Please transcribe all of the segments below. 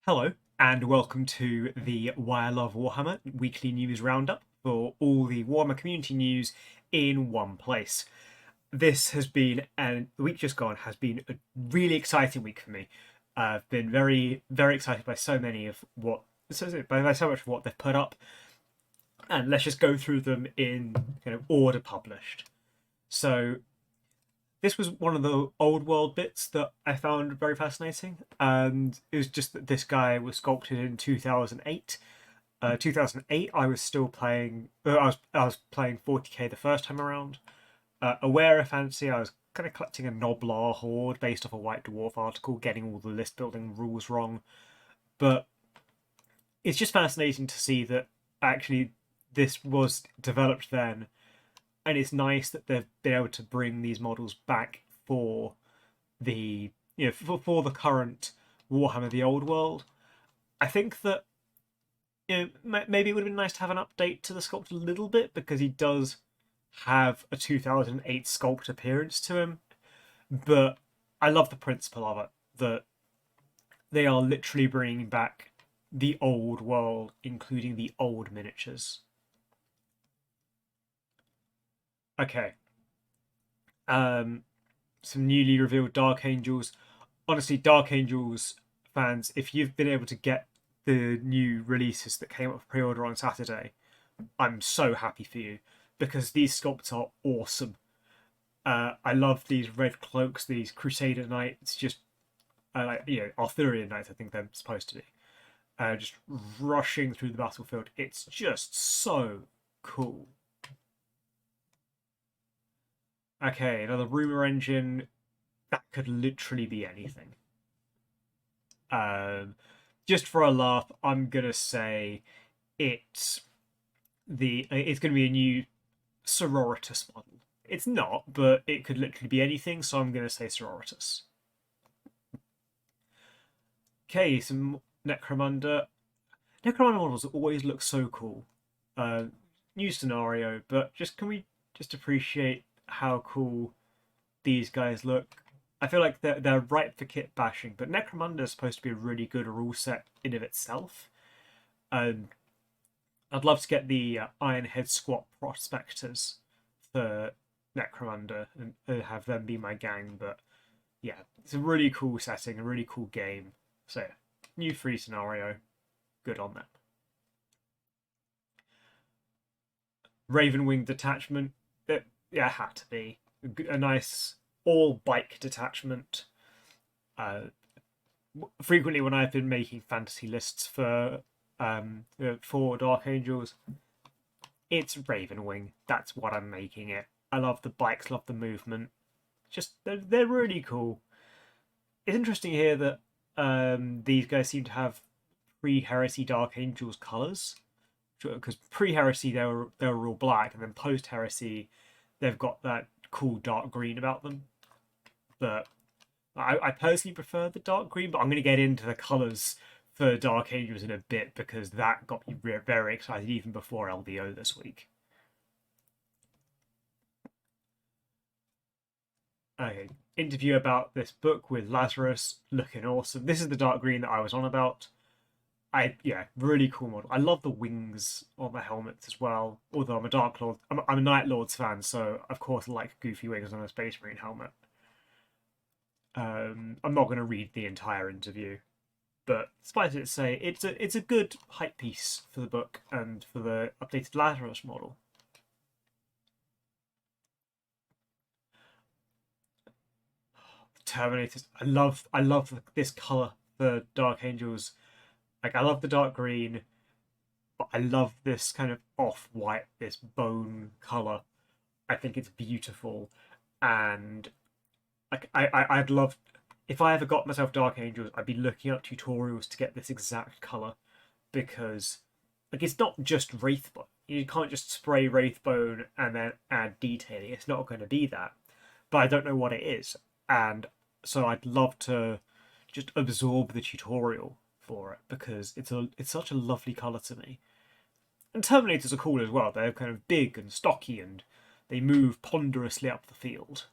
Hello, and welcome to the Why I Love Warhammer weekly news roundup for all the Warhammer community news in one place. This has been, and the week just gone has been a really exciting week for me. I've been very, very excited by so many of what, by so much of what they've put up, and let's just go through them in kind of order published. So this was one of the old world bits that I found very fascinating, and it was just that this guy was sculpted in 2008. 2008, I was still playing. I was playing 40k the first time around. Aware of fantasy, I was kind of collecting a Noblar horde based off a White Dwarf article, getting all the list building rules wrong. But it's just fascinating to see that actually this was developed then, and it's nice that they've been able to bring these models back for the for the current Warhammer the Old World. I think that maybe it would have been nice to have an update to the sculpt a little bit because he does have a 2008 sculpt appearance to him, but I love the principle of it that they are literally bringing back the old world, including the old miniatures. Okay, some newly revealed Dark Angels. Honestly, Dark Angels fans, if you've been able to get the new releases that came up for pre-order on Saturday, I'm so happy for you because these sculpts are awesome. I love these red cloaks, these Crusader Knights, just Arthurian Knights. I think they're supposed to be just rushing through the battlefield. It's just so cool. Okay, another rumor engine that could literally be anything. Um, just for a laugh, I'm gonna say it's it's gonna be a new Sororitas model. It's not, but it could literally be anything, so I'm gonna say Sororitas. Okay, some Necromunda. Necromunda models always look so cool. Uh, New scenario, but just can we just appreciate how cool these guys look? I feel like they're ripe for kit bashing, but Necromunda is supposed to be a really good rule set in of itself. And I'd love to get the Ironhead Squat Prospectors for Necromunda and have them be my gang. But yeah, it's a really cool setting, a really cool game. So, new free scenario, good on them. Ravenwing detachment, yeah, it had to be a nice all bike detachment. Uh, Frequently, when I've been making fantasy lists for Dark Angels, it's Ravenwing. That's what I'm making it. I love the bikes, love the movement. Just they're really cool. It's interesting here that these guys seem to have pre-heresy Dark Angels colors, because pre-heresy they were all black, and then post-heresy they've got that cool dark green about them. But I personally prefer the dark green, but I'm going to get into the colors for Dark Angels in a bit because that got me very excited even before LVO this week. Okay, interview about this book with Lazarus, looking awesome. This is the dark green that I was on about. Yeah, really cool model. I love the wings on the helmets as well. Although I'm a Dark Lord, I'm a Night Lords fan, so of course I like goofy wings on a Space Marine helmet. I'm not going to read the entire interview, but suffice it to say, it's a good hype piece for the book and for the updated Lazarus model. Terminators, I love this color for Dark Angels. Like I love the dark green, but I love this kind of off white, this bone color. I think it's beautiful, and like I'd love if I ever got myself Dark Angels, I'd be looking up tutorials to get this exact color because like it's not just Wraithbone. You can't just spray Wraithbone and then add detailing. It's not going to be that. But I don't know what it is, and so I'd love to just absorb the tutorial for it because it's such a lovely color to me. And Terminators are cool as well. They're kind of big and stocky and they move ponderously up the field.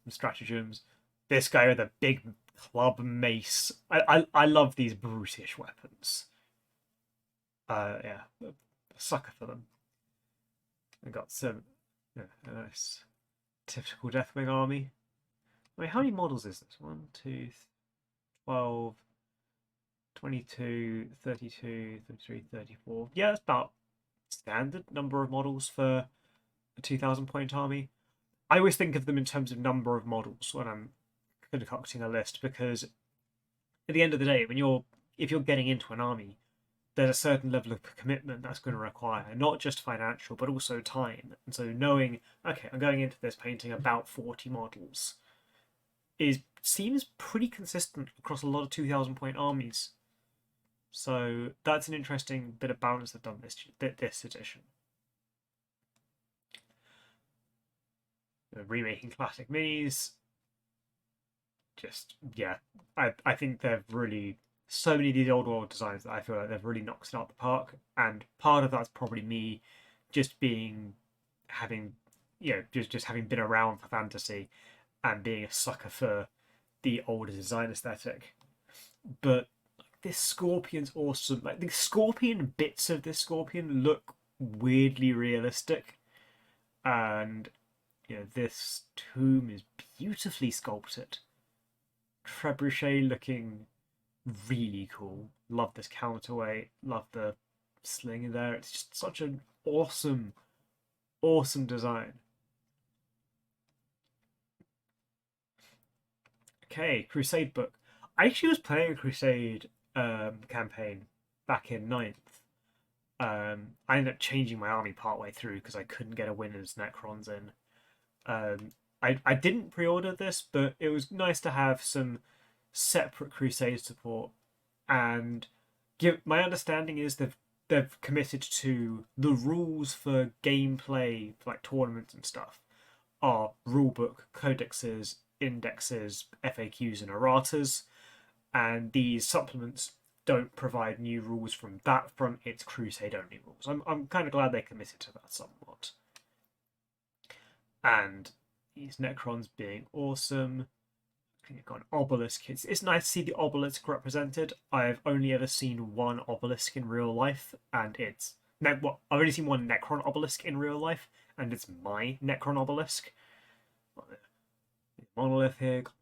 And stratagems. This guy with a big club mace. I love these brutish weapons. Yeah, a sucker for them. I got some, yeah, a nice typical Deathwing army. Wait, how many models is this? 1, 2, 12, 22, 32, 33, 34. Yeah, that's about standard number of models for a 2,000 point army. I always think of them in terms of number of models when I'm concocting a list, because at the end of the day, if you're getting into an army, there's a certain level of commitment that's going to require not just financial but also time. And so knowing, okay, I'm going into this painting about 40 models is seems pretty consistent across a lot of 2,000 point armies. So that's an interesting bit of balance they've done this edition. Remaking classic minis, just yeah, I think they've really, so many of these old world designs that I feel like they've really knocked it out the park, and part of that's probably me just being having just having been around for fantasy and being a sucker for the older design aesthetic. But this scorpion's awesome. Like the scorpion bits of this scorpion look weirdly realistic, and this tomb is beautifully sculpted. Trebuchet looking really cool. Love this counterweight. Love the sling in there. It's just such an awesome, awesome design. Okay, Crusade book. I actually was playing a Crusade campaign back in ninth. I ended up changing my army partway through because I couldn't get a winner's Necrons in. I didn't pre-order this, but it was nice to have some separate Crusade support. And my understanding is they've committed to the rules for gameplay, for like tournaments and stuff, are rulebook, codexes, indexes, FAQs, and erratas. And these supplements don't provide new rules from that front. It's Crusade only rules. I'm kind of glad they committed to that somewhat. And these Necrons being awesome. You've got an obelisk. It's nice to see the obelisk represented. I've only ever seen one obelisk in real life, and it's I've only seen one Necron obelisk in real life, and it's my Necron obelisk. Monolith here, got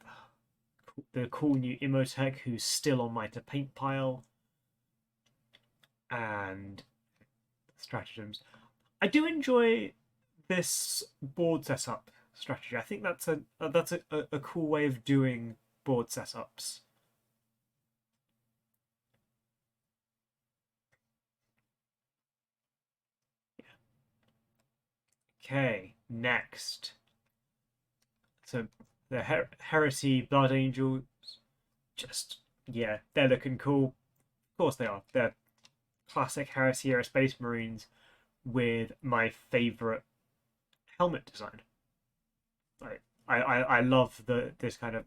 the cool new Imhotep who's still on my to paint pile, and stratagems. I do enjoy this board setup strategy. I think that's a cool way of doing board setups. Okay, next. So the Heresy Blood Angels, just yeah, they're looking cool. Of course they are. They're classic Heresy era Space Marines with my favorite helmet design. Like I love this kind of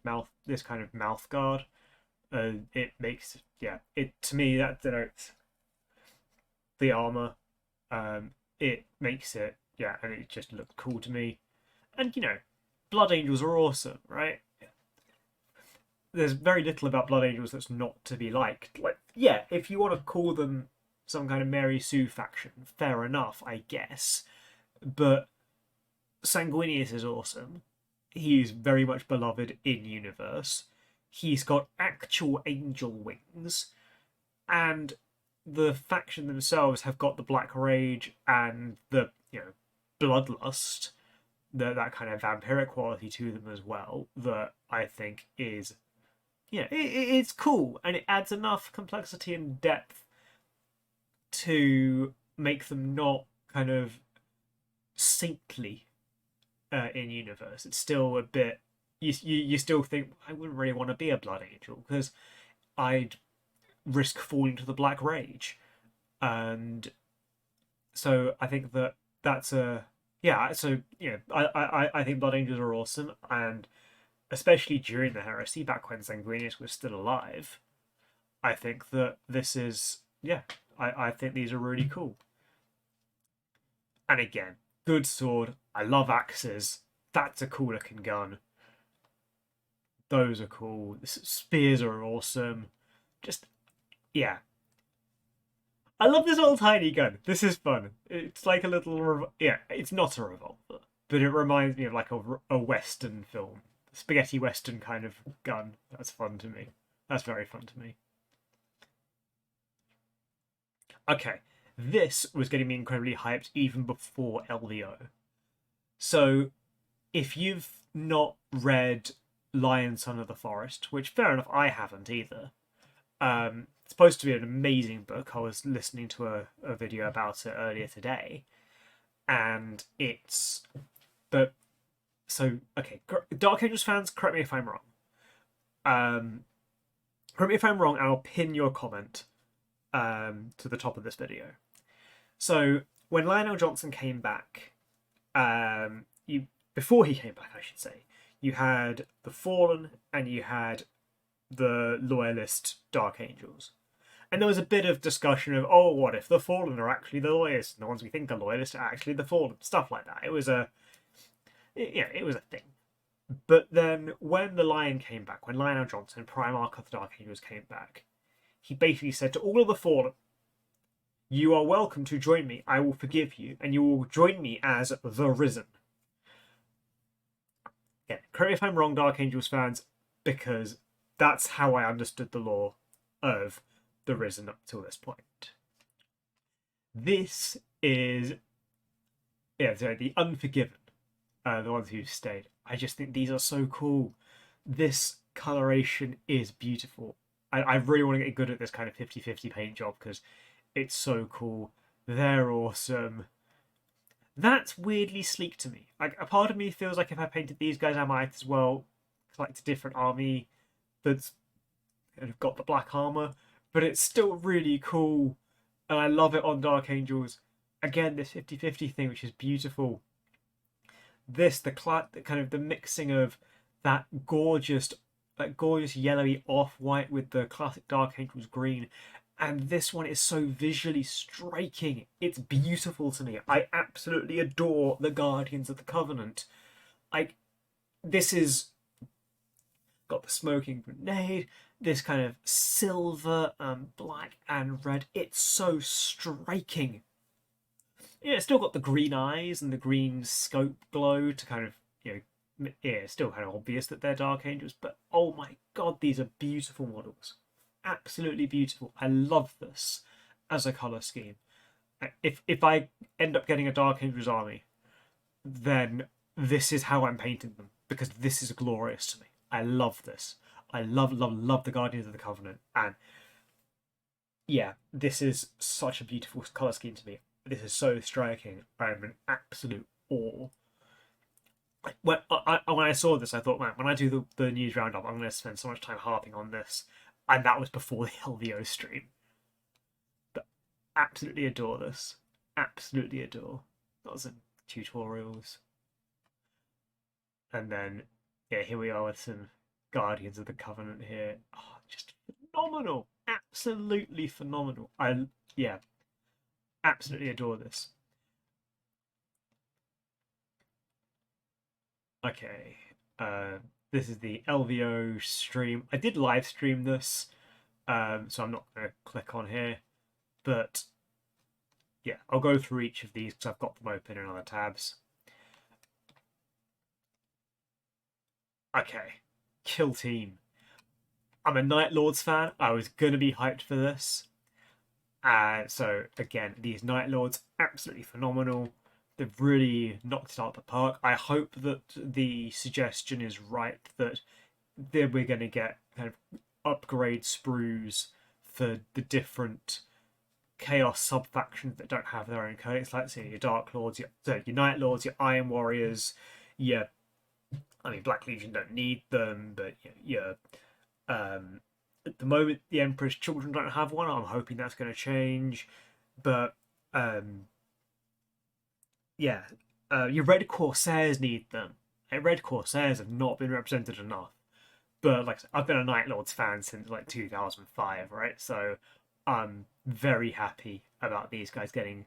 mouth guard. It makes it to me that denotes the armor. It makes it and it just looks cool to me. And Blood Angels are awesome, right? There's very little about Blood Angels that's not to be liked. Like, yeah, if you want to call them some kind of Mary Sue faction, fair enough, I guess. But Sanguinius is awesome. He's very much beloved in universe. He's got actual angel wings, and the faction themselves have got the Black Rage and the bloodlust, that kind of vampiric quality to them as well. That I think is it's cool, and it adds enough complexity and depth to make them not kind of saintly in universe. It's still a bit you still think I wouldn't really want to be a blood angel because I'd risk falling to the Black Rage, and so I think that's a So I think Blood Angels are awesome, and especially during the Heresy, back when Sanguinius was still alive, I think that this is I think these are really cool. And again, good sword. I love axes. That's a cool looking gun. Those are cool. The spears are awesome. Just, yeah. I love this little tiny gun. This is fun. It's like a little, yeah, it's not a revolver, but it reminds me of like a Western film. Spaghetti Western kind of gun. That's fun to me. That's very fun to me. Okay, this was getting me incredibly hyped even before LVO. So, if you've not read Lion, Son of the Forest, which fair enough, I haven't either. It's supposed to be an amazing book. I was listening to a video about it earlier today, and it's but so okay. Dark Angels fans, correct me if I'm wrong. Correct me if I'm wrong, and I'll pin your comment to the top of this video. So when Lionel Johnson came back, before he came back, I should say, you had the Fallen and you had the Loyalist Dark Angels. And there was a bit of discussion of, oh, what if the Fallen are actually the Loyalists, and the ones we think are Loyalists are actually the Fallen, stuff like that. It was a thing. But then when the Lion came back, when Lionel Johnson, Primarch of the Dark Angels, came back, he basically said to all of the Fallen, you are welcome to join me. I will forgive you, and you will join me as the Risen. Yeah, correct me if I'm wrong, Dark Angels fans, because that's how I understood the lore of the Risen up till this point. This is, the Unforgiven, the ones who stayed. I just think these are so cool. This coloration is beautiful. I really want to get good at this kind of 50-50 paint job because it's so cool. They're awesome. That's weirdly sleek to me. Like, a part of me feels like if I painted these guys, I might as well select a different army that's kind of got the black armor, but it's still really cool, and I love it on Dark Angels. Again, this 50-50 thing, which is beautiful. This, the kind of the mixing of that gorgeous yellowy off-white with the classic Dark Angels green, and this one is so visually striking. It's beautiful to me. I absolutely adore the Guardians of the Covenant. This is got the smoking grenade, this kind of silver, black and red. It's so striking. Yeah, it's still got the green eyes and the green scope glow to kind of, it's still kind of obvious that they're Dark Angels, but oh my god, these are beautiful models. Absolutely beautiful. I love this as a colour scheme. If I end up getting a Dark Angels army, then this is how I'm painting them, because this is glorious to me. I love this. I love the Guardians of the Covenant, and yeah, this is such a beautiful colour scheme to me. This is so striking. I'm in absolute awe. When I saw this, I thought, man, when I do the news roundup, I'm going to spend so much time harping on this, and that was before the LVO stream. But absolutely adore this. Absolutely adore. That was in tutorials. And then, yeah, here we are with some Guardians of the Covenant here. Oh, just phenomenal. Absolutely phenomenal. Absolutely adore this. Okay, this is the LVO stream. I did live stream this, so I'm not going to click on here, but yeah, I'll go through each of these because I've got them open in other tabs. Okay, Kill Team. I'm a Night Lords fan. I was going to be hyped for this. So again, these Night Lords, absolutely phenomenal. They've really knocked it out of the park. I hope that the suggestion is right, that we're going to get kind of upgrade sprues for the different Chaos sub-factions that don't have their own codex, like say your Dark Lords, your Night Lords, your Iron Warriors, Black Legion don't need them, but at the moment the Emperor's Children don't have one. I'm hoping that's going to change, but your Red Corsairs need them. And Red Corsairs have not been represented enough. But like I said, I've been a Night Lords fan since like 2005, right? So I'm very happy about these guys getting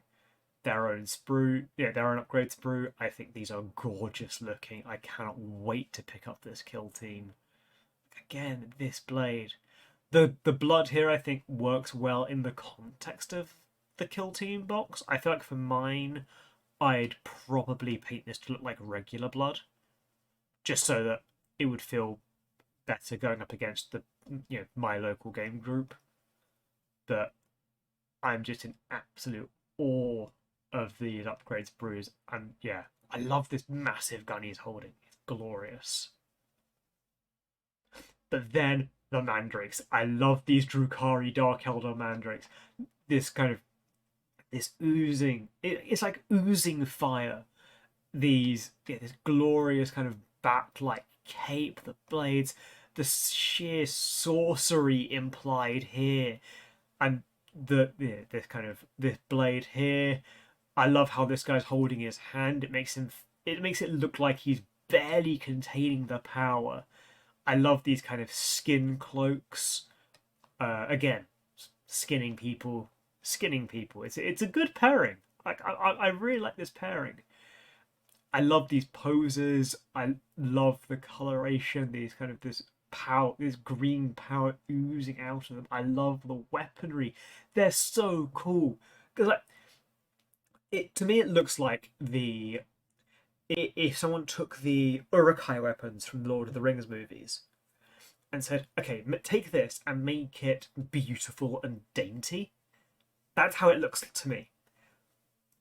their own sprue, their own upgrade sprue. I think these are gorgeous looking. I cannot wait to pick up this Kill Team. again, this blade. The blood here, I think, works well in the context of the Kill Team box. I feel like for mine, I'd probably paint this to look like regular blood, just so that it would feel better going up against the my local game group. But I'm just in absolute awe of these upgrades brews, and yeah, I love this massive gun he's holding. It's glorious. But then the mandrakes. I love these Drukhari Dark Eldar mandrakes. This kind of this oozing. It's like oozing fire. This glorious kind of bat-like cape, the blades, the sheer sorcery implied here, and this blade here. I love how this guy's holding his hand. It makes it look like he's barely containing the power. I love these kind of skin cloaks. Again, skinning people. It's a good pairing. I really like this pairing. I love these poses. I love the coloration. These kind of this power, this green power oozing out of them. I love the weaponry. They're so cool because to me it looks like if someone took the Uruk-hai weapons from the Lord of the Rings movies and said, okay, take this and make it beautiful and dainty. That's how it looks to me.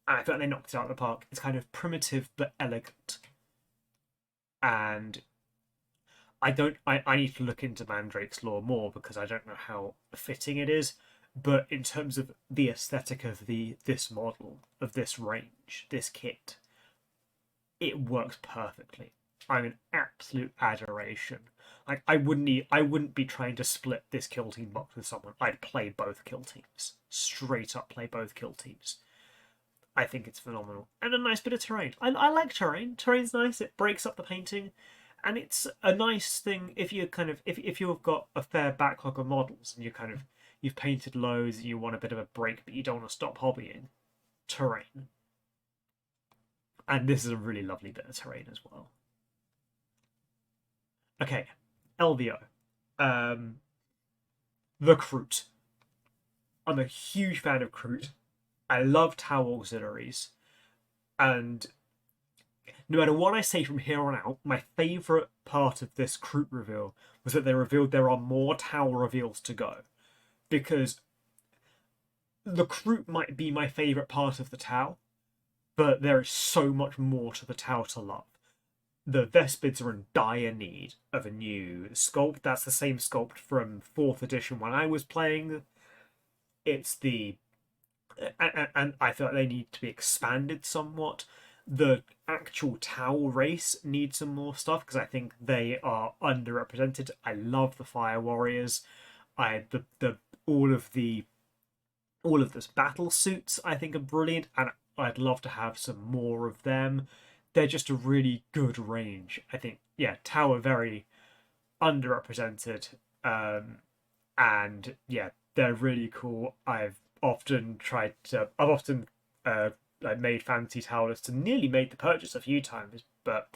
And I feel like they knocked it out of the park. It's kind of primitive but elegant. And I need to look into Mandrake's lore more because I don't know how fitting it is. But in terms of the aesthetic of this model, of this range, this kit, it works perfectly. I'm in absolute adoration. Like I wouldn't be trying to split this kill team box with someone. I'd play both kill teams. Straight up play both kill teams. I think it's phenomenal. And a nice bit of terrain. I like terrain. Terrain's nice, it breaks up the painting. And it's a nice thing if you if you've got a fair backlog of models and you've painted loads and you want a bit of a break but you don't want to stop hobbying. Terrain. And this is a really lovely bit of terrain as well. Okay, LVO. The Kroot. I'm a huge fan of Kroot. I love Tau auxiliaries. And no matter what I say from here on out, my favourite part of this Kroot reveal was that they revealed there are more Tau reveals to go. Because the Kroot might be my favourite part of the Tau, but there is so much more to the Tau to love. The Vespids are in dire need of a new sculpt. That's the same sculpt from 4th edition when I was playing. It's and I feel like they need to be expanded somewhat. The actual Tau race needs some more stuff because I think they are underrepresented. I love the Fire Warriors. All of this battle suits I think are brilliant, and I'd love to have some more of them. They're just a really good range. I think, yeah, Tau are very underrepresented, and yeah, they're really cool. I've often made fantasy Tau lists and nearly made the purchase a few times, but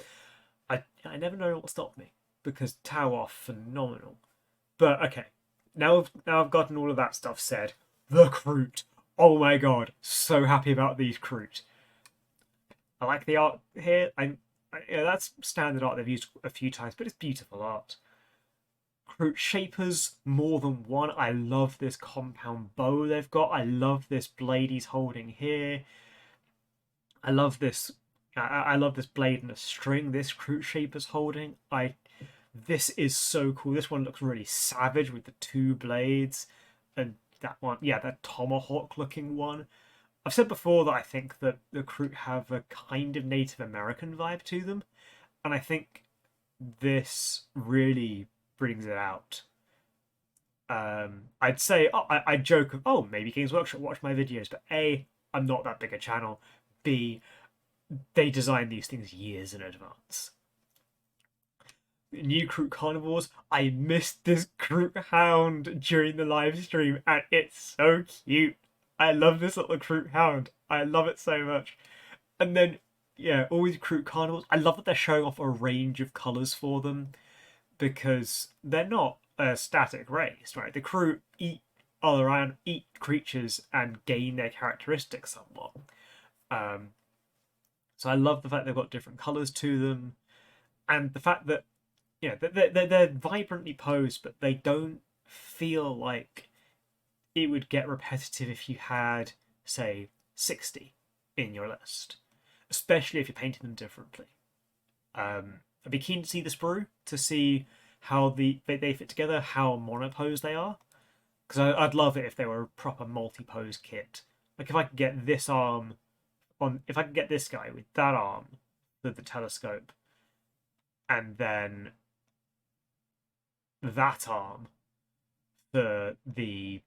I never know what stopped me because Tau are phenomenal. But okay, now I've gotten all of that stuff said. The Kroot. Oh my god, so happy about these Kroot. I like the art here. That's standard art they've used a few times, but it's beautiful art. Kroot shapers, more than one. I love this compound bow they've got. I love this blade he's holding here. I love this. I love this blade and a string this Kroot shaper's holding. This is so cool. This one looks really savage with the two blades, and that one, yeah, that tomahawk looking one. I've said before that I think that the Kroot have a kind of Native American vibe to them, and I think this really brings it out. I'd say, I joke of, oh, maybe Games Workshop watch my videos, but A, I'm not that big a channel. B, they design these things years in advance. New Kroot Carnivores. I missed this Kroot Hound during the live stream, and it's so cute. I love this little Kroot Hound. I love it so much. And then, yeah, all these Kroot Carnivores. I love that they're showing off a range of colours for them. because they're not a static race, right? The crew eat all around, eat creatures, and gain their characteristics somewhat. Um, so I love the fact they've got different colors to them, and the fact that they're vibrantly posed, but they don't feel like it would get repetitive if you had, say, 60 in your list, especially if you're painting them differently. I'd be keen to see the sprue to see how they fit together, how monopose they are, because I'd love it if they were a proper multi-pose kit. Like if I could get this arm on, if I could get this guy with that arm with the telescope, and then that arm for the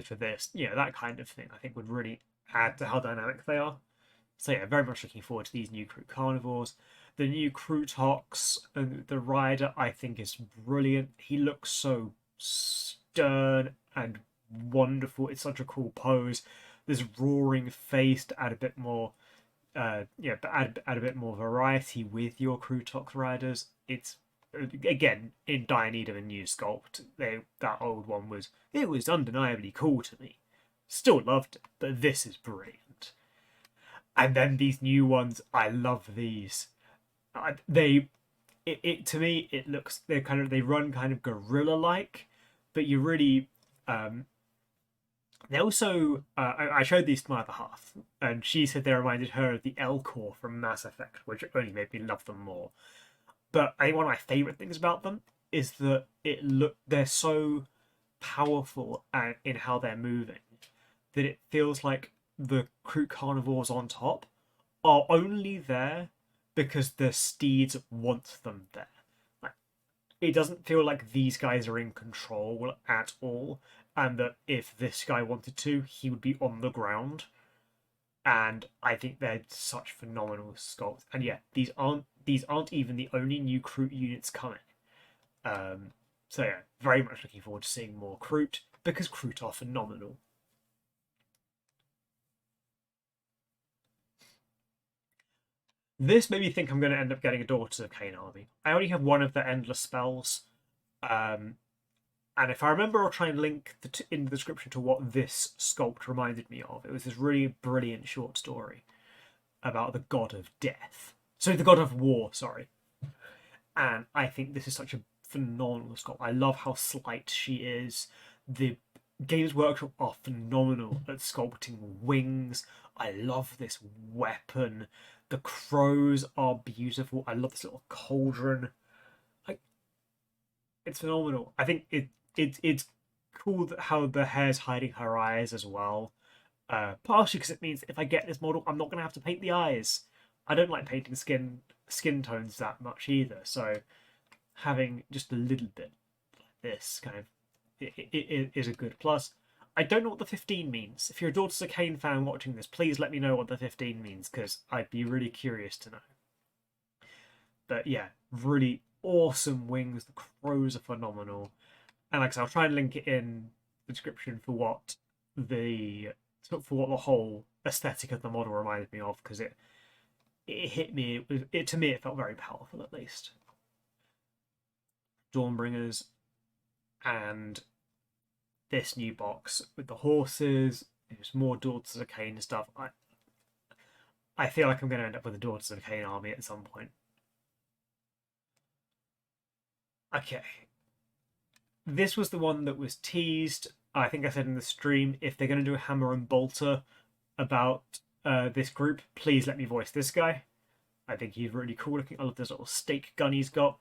for this, that kind of thing, I think would really add to how dynamic they are. So yeah, very much looking forward to these new Kroot carnivores. The new Krootox, the rider, I think is brilliant. He looks so stern and wonderful. It's such a cool pose. This roaring face to add a bit more, but add a bit more variety with your Krootox riders. It's again in dire need of a new sculpt. That old one was undeniably cool to me. Still loved it, but this is brilliant. And then these new ones, I love these. To me it looks they run kind of gorilla like, but you really they also I showed these to my other half, and she said they reminded her of the Elcor from Mass Effect, which only made me love them more. But I think one of my favorite things about them is that they're so powerful in how they're moving that it feels like the Kroot carnivores on top are only there because the steeds want them there. Like, it doesn't feel like these guys are in control at all, and that if this guy wanted to, he would be on the ground. And I think they're such phenomenal sculpts. And yeah, these aren't even the only new Kroot units coming. So yeah, very much looking forward to seeing more Kroot, because Kroot are phenomenal. This made me think I'm going to end up getting a Daughters of Cain army. I already have one of the endless spells, and if I remember, I'll try and link in the description to what this sculpt reminded me of. It was this really brilliant short story about the god of death. So the god of war, sorry. And I think this is such a phenomenal sculpt. I love how slight she is. The Games Workshop are phenomenal at sculpting wings. I love this weapon. The crows are beautiful. I love this little cauldron. It's phenomenal. I think it's cool how the hair's hiding her eyes as well. Partially because it means if I get this model, I'm not going to have to paint the eyes. I don't like painting skin tones that much either. So having just a little bit like this kind of it is a good plus. I don't know what the 15 means. If you're a Daughters of Cain fan watching this, please let me know what the 15 means, because I'd be really curious to know. But yeah, really awesome wings. The crows are phenomenal. And like I said, I'll try and link it in the description for what the whole aesthetic of the model reminded me of, because it hit me. To me, it felt very powerful, at least. Dawnbringers, and this new box with the horses. There's more Daughters of Cain stuff. I feel like I'm going to end up with a Daughters of Cain army at some point. Okay. This was the one that was teased. I think I said in the stream, if they're going to do a Hammer and Bolter about this group, please let me voice this guy. I think he's really cool looking. I love this little stake gun he's got.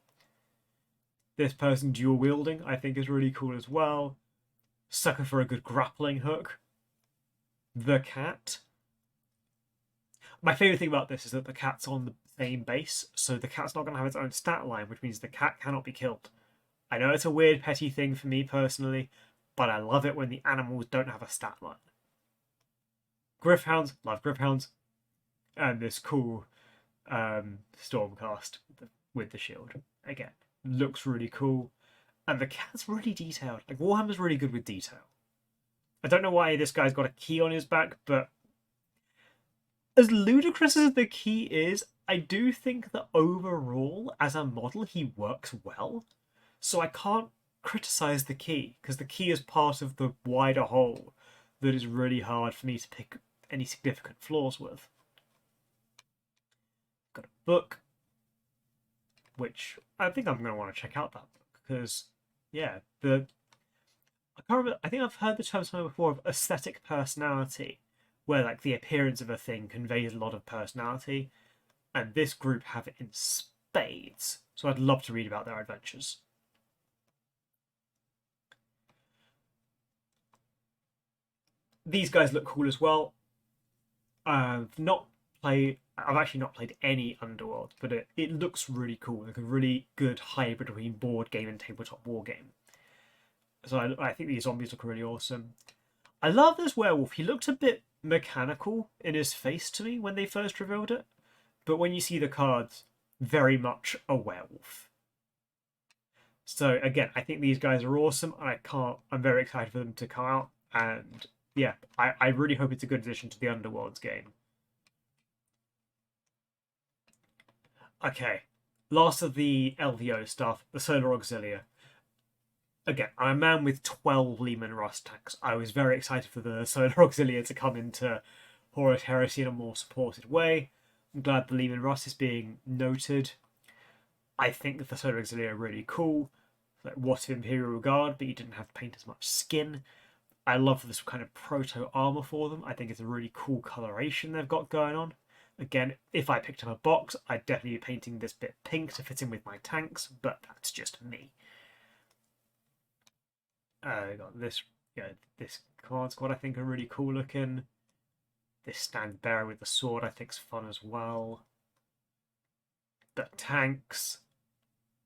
This person dual wielding, I think, is really cool as well. Sucker for a good grappling hook. The cat. My favourite thing about this is that the cat's on the same base, so the cat's not going to have its own stat line, which means the cat cannot be killed. I know it's a weird, petty thing for me personally, but I love it when the animals don't have a stat line. Griffhounds, love Griffhounds. And this cool Stormcast with the shield. Again, looks really cool. And the cat's really detailed. Like, Warhammer's really good with detail. I don't know why this guy's got a key on his back, but as ludicrous as the key is, I do think that overall, as a model, he works well. So I can't criticize the key because the key is part of the wider whole that is really hard for me to pick any significant flaws with. Got a book, which I think I'm going to want to check out that book because, yeah, I can't remember. I think I've heard the term somewhere before of aesthetic personality, where like the appearance of a thing conveys a lot of personality, and this group have it in spades. So I'd love to read about their adventures. These guys look cool as well. I've actually not played any Underworld, but it looks really cool. Like a really good hybrid between board game and tabletop war game. So I think these zombies look really awesome. I love this werewolf. He looked a bit mechanical in his face to me when they first revealed it, but when you see the cards, very much a werewolf. So again, I think these guys are awesome. I'm very excited for them to come out, and yeah, I really hope it's a good addition to the Underworlds game. Okay, last of the LVO stuff, the Solar Auxilia. Again, I'm a man with 12 Lehman Russ tanks. I was very excited for the Solar Auxilia to come into Horus Heresy in a more supported way. I'm glad the Lehman Russ is being noted. I think that the Solar Auxilia are really cool. Like, what if Imperial Guard, but you didn't have to paint as much skin. I love this kind of proto armor for them. I think it's a really cool coloration they've got going on. Again, if I picked up a box, I'd definitely be painting this bit pink to fit in with my tanks, but that's just me. Got this, this card squad I think are really cool looking. This stand bearer with the sword I think's fun as well. The tanks,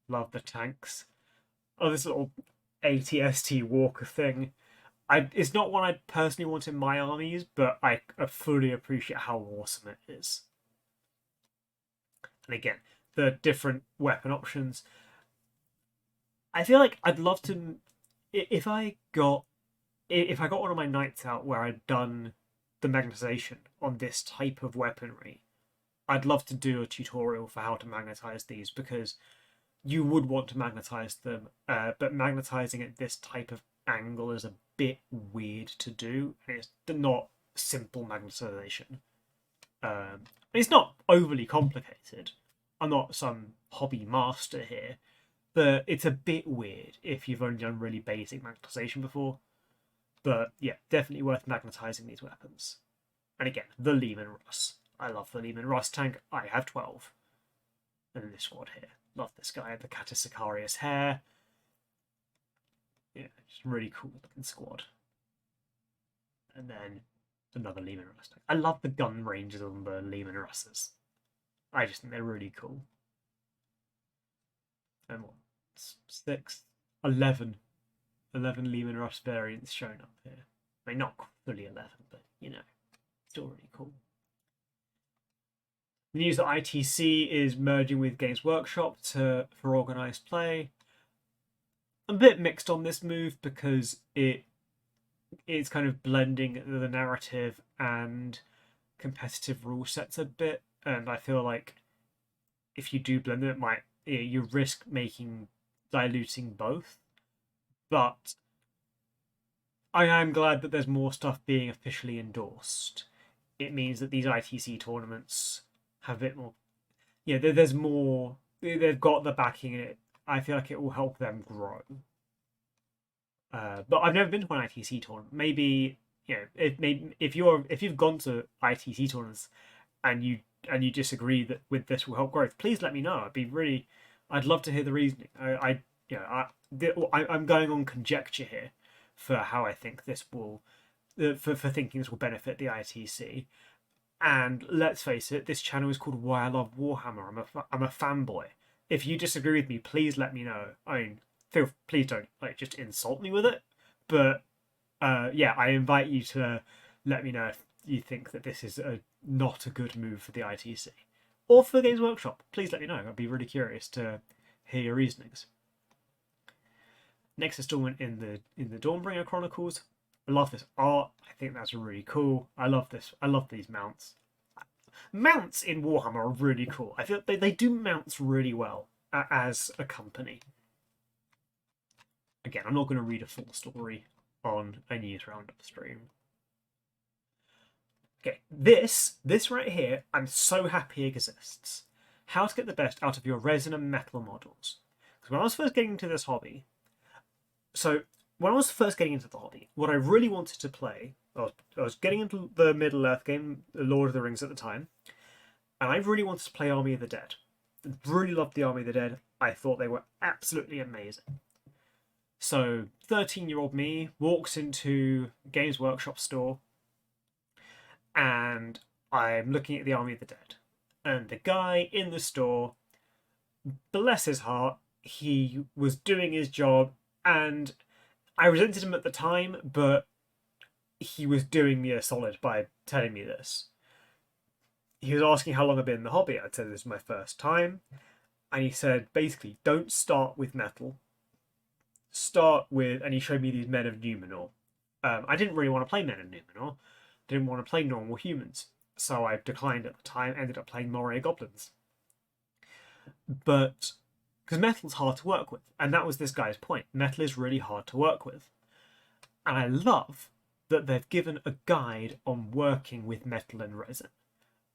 love the tanks. Oh, this little ATST Walker thing. It's not one I'd personally want in my armies, but I fully appreciate how awesome it is. And again, the different weapon options. I feel like I'd love to if I got one of my nights out where I'd done the magnetization on this type of weaponry. I'd love to do a tutorial for how to magnetize these because you would want to magnetize them, but magnetizing at this type of angle is a bit weird to do, and it's not simple magnetization. It's not overly complicated. I'm not some hobby master here, but it's a bit weird if you've only done really basic magnetization before. But yeah, definitely worth magnetizing these weapons. And again, the Lehman Russ. I love the Lehman Russ tank. I have 12. And then this squad here. Love this guy, the Catus Sicarius hair. Yeah, just really cool looking squad. And then another Lehman Russ tank. I love the gun ranges on the Lehman Russes. I just think they're really cool. And what? 6, 11 Lehman Russ variants shown up here. I mean, not fully 11, but you know, still really cool. The news that ITC is merging with Games Workshop for organised play. I'm a bit mixed on this move because it's kind of blending the narrative and competitive rule sets a bit, and I feel like if you do blend them, you risk diluting both. But I am glad that there's more stuff being officially endorsed. It means that these ITC tournaments have a bit more. Yeah, there's more. They've got the backing in it. I feel like it will help them grow. But I've never been to an ITC tournament. Maybe if you've gone to ITC tournaments and you disagree that with this will help growth, please let me know. I'd love to hear the reasoning. I'm going on conjecture here for how I think this will for thinking this will benefit the ITC. And let's face it, this channel is called Why I Love Warhammer. I'm a fanboy. If you disagree with me, please let me know. I mean, please don't just insult me with it. But yeah, I invite you to let me know if you think that this is not a good move for the ITC or for Games Workshop. Please let me know. I'd be really curious to hear your reasonings. Next installment in the Dawnbringer Chronicles. I love this art. I think that's really cool. I love this. I love these mounts. Mounts in Warhammer are really cool. I feel they do mounts really well as a company. Again, I'm not going to read a full story on a news roundup stream. Okay, this right here, I'm so happy exists. How to get the best out of your resin and metal models. Because when I was first getting into this hobby, when I was first getting into the hobby, what I really wanted to play, I was getting into the Middle Earth game, The Lord of the Rings at the time, and I really wanted to play Army of the Dead. Really loved the Army of the Dead. I thought they were absolutely amazing. So 13-year-old me walks into Games Workshop store, and I'm looking at the Army of the Dead. And the guy in the store, bless his heart, he was doing his job, and I resented him at the time, but he was doing me a solid by telling me this. He was asking how long I've been in the hobby. I said this is my first time. And he said, basically, don't start with metal. Start with... And he showed me these Men of Numenor. I didn't really want to play Men of Numenor. Didn't want to play normal humans. So I declined at the time, ended up playing Moray Goblins. But... because metal's hard to work with. And that was this guy's point. Metal is really hard to work with. And I love that they've given a guide on working with metal and resin.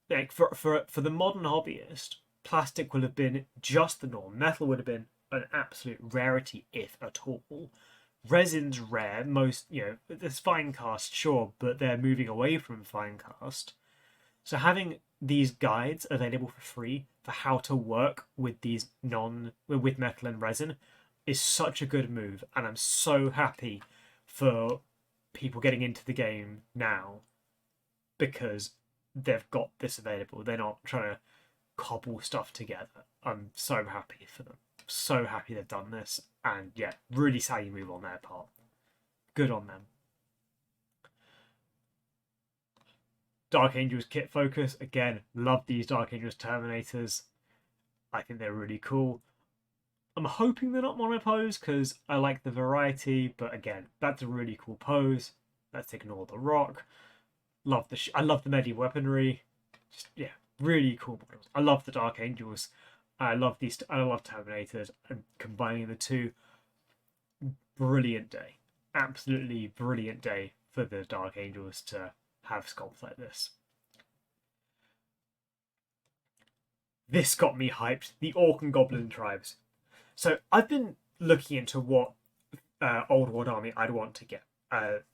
Like for the modern hobbyist, plastic would have been just the norm. Metal would have been an absolute rarity, if at all. Resin's rare. Most, there's fine cast, sure, but they're moving away from fine cast. So having these guides available for free for how to work with these with metal and resin is such a good move, and I'm so happy for people getting into the game now because they've got this available. They're not trying to cobble stuff together. I'm so happy for them. So happy they've done this, and yeah, really savvy move on their part. Good on them. Dark Angels kit focus. Again, love these Dark Angels Terminators. I think they're really cool. I'm hoping they're not monopose because I like the variety, but again, that's a really cool pose. Let's ignore the rock. I love the medieval weaponry. Just, yeah, really cool models. I love the Dark Angels. I love Terminators, and combining the two, brilliant day. Absolutely brilliant day for the Dark Angels to have sculpts like this. This got me hyped. The Orc and Goblin tribes. So I've been looking into what Old World army I'd want to get.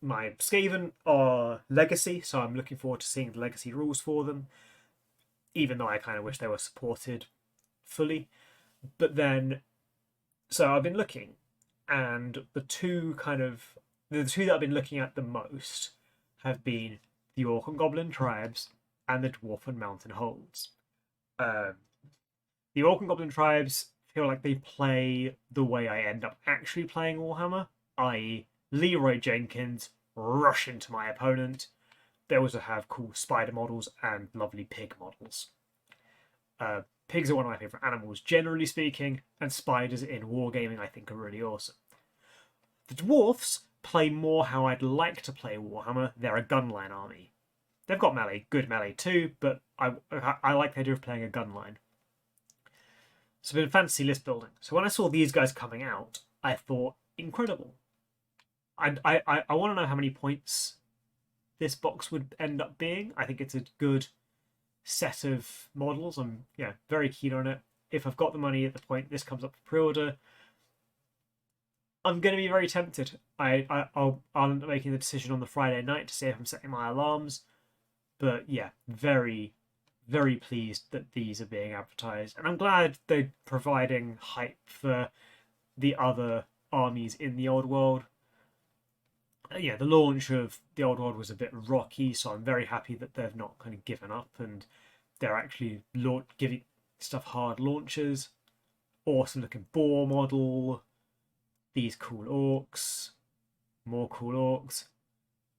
My Skaven are Legacy, so I'm looking forward to seeing the Legacy rules for them, even though I kind of wish they were supported fully. But then, so I've been looking, and the two that I've been looking at the most have been the Orc and Goblin tribes and the Dwarf and Mountain holds. The Orc and Goblin tribes feel like they play the way I end up actually playing Warhammer, i.e. Leroy Jenkins, rush into my opponent. They also have cool spider models and lovely pig models. Pigs are one of my favourite animals, generally speaking, and spiders in wargaming I think are really awesome. The dwarfs play more how I'd like to play Warhammer. They're a gunline army. They've got good melee too, but I like the idea of playing a gunline. So I've been fantasy list building. So when I saw these guys coming out, I thought, incredible. I want to know how many points this box would end up being. I think it's a good set of models. I'm very keen on it. If I've got the money at the point this comes up for pre-order, I'm going to be very tempted. I'll end up making the decision on the Friday night to see if I'm setting my alarms. But yeah, very, very pleased that these are being advertised. And I'm glad they're providing hype for the other armies in the Old World. Yeah, the launch of the Old World was a bit rocky, so I'm very happy that they've not kind of given up and they're actually giving stuff hard launches. Awesome looking boar model. These cool orcs. More cool orcs.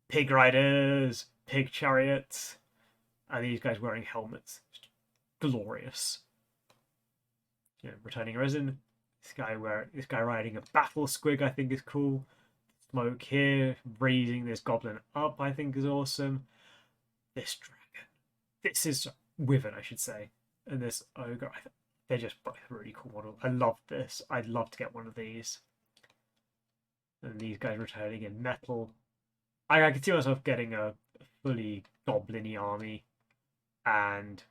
Pig riders. Pig chariots. And these guys wearing helmets. Just glorious. Returning resin. This guy riding a battle squig I think is cool. Smoke here, raising this goblin up I think is awesome. This dragon. This is Wyvern, I should say, and this ogre. They're just both really cool models. I love this. I'd love to get one of these. And these guys returning in metal. I could see myself getting a fully goblin-y army, and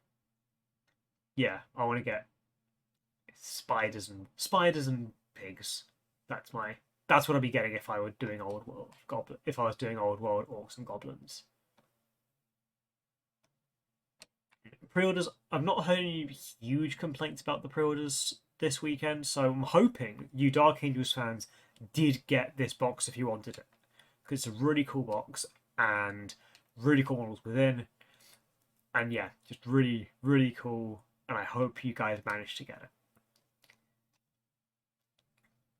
yeah, I want to get spiders and pigs. That's what I'd be getting if I were doing old world goblin. If I was doing old world orcs and goblins. Pre-orders. I've not heard any huge complaints about the pre-orders this weekend, so I'm hoping you Dark Angels fans did get this box if you wanted it, because it's a really cool box and really cool models within, and yeah, just really, really cool. And I hope you guys managed to get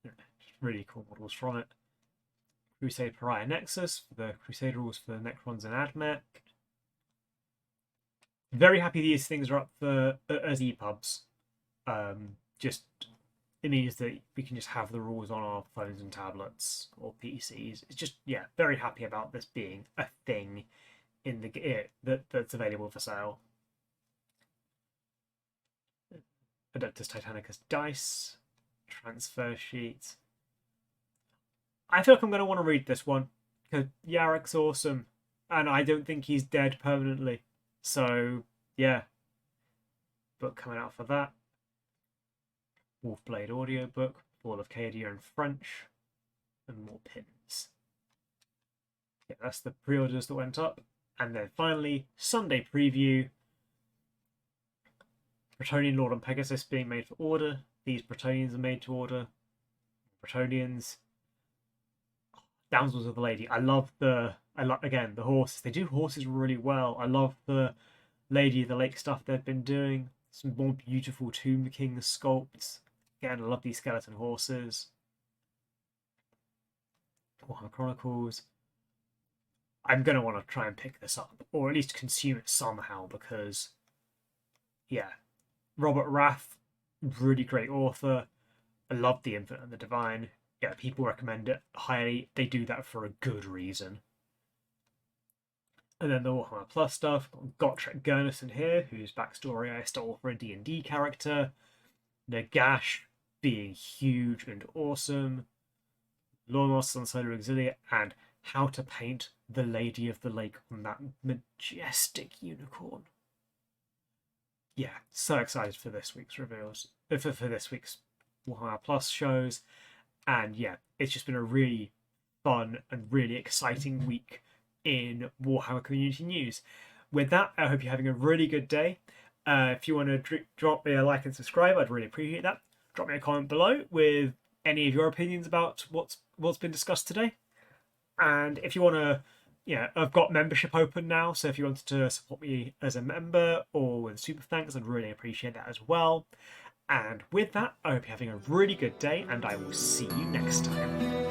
it. Just really cool models from it. Crusade Pariah Nexus, the Crusade rules for Necrons and Admech. Very happy these things are up for as EPUBs. Just it means that we can just have the rules on our phones and tablets or PCs. It's just, yeah, very happy about this being a thing in the that's available for sale. Adeptus Titanicus dice, transfer sheets. I feel like I'm going to want to read this one because Yarek's awesome, and I don't think he's dead permanently. So yeah, book coming out for that. Wolfblade audiobook, Fall of Cadia in French, and more pins. Yeah, that's the pre-orders that went up. And then finally, Sunday preview. Bretonnian Lord and Pegasus being made for order. These Bretonnians are made to order. Bretonnians. Damsels of the Lady. I love again the horses. They do horses really well. I love the Lady of the Lake stuff they've been doing. Some more beautiful Tomb King sculpts. Again, I love these skeleton horses. Warhammer Chronicles. I'm going to want to try and pick this up, or at least consume it somehow, because, yeah, Robert Rath, really great author. I love The Infinite and the Divine. Yeah, people recommend it highly. They do that for a good reason. And then the Warhammer Plus stuff. Gotrek Gurnisson here, whose backstory I stole for a D&D character. Nagash being huge and awesome. Lornos on Solar Auxilia, and how to paint the Lady of the Lake on that majestic unicorn. Yeah, so excited for this week's reveals. For this week's Warhammer Plus shows. And yeah, it's just been a really fun and really exciting week in Warhammer community news. With that, I hope you're having a really good day. If you want to drop me a like and subscribe, I'd really appreciate that. Drop me a comment below with any of your opinions about what's been discussed today. And if you want to, I've got membership open now, so if you wanted to support me as a member or with super thanks, I'd really appreciate that as well. And with that, I hope you're having a really good day, and I will see you next time.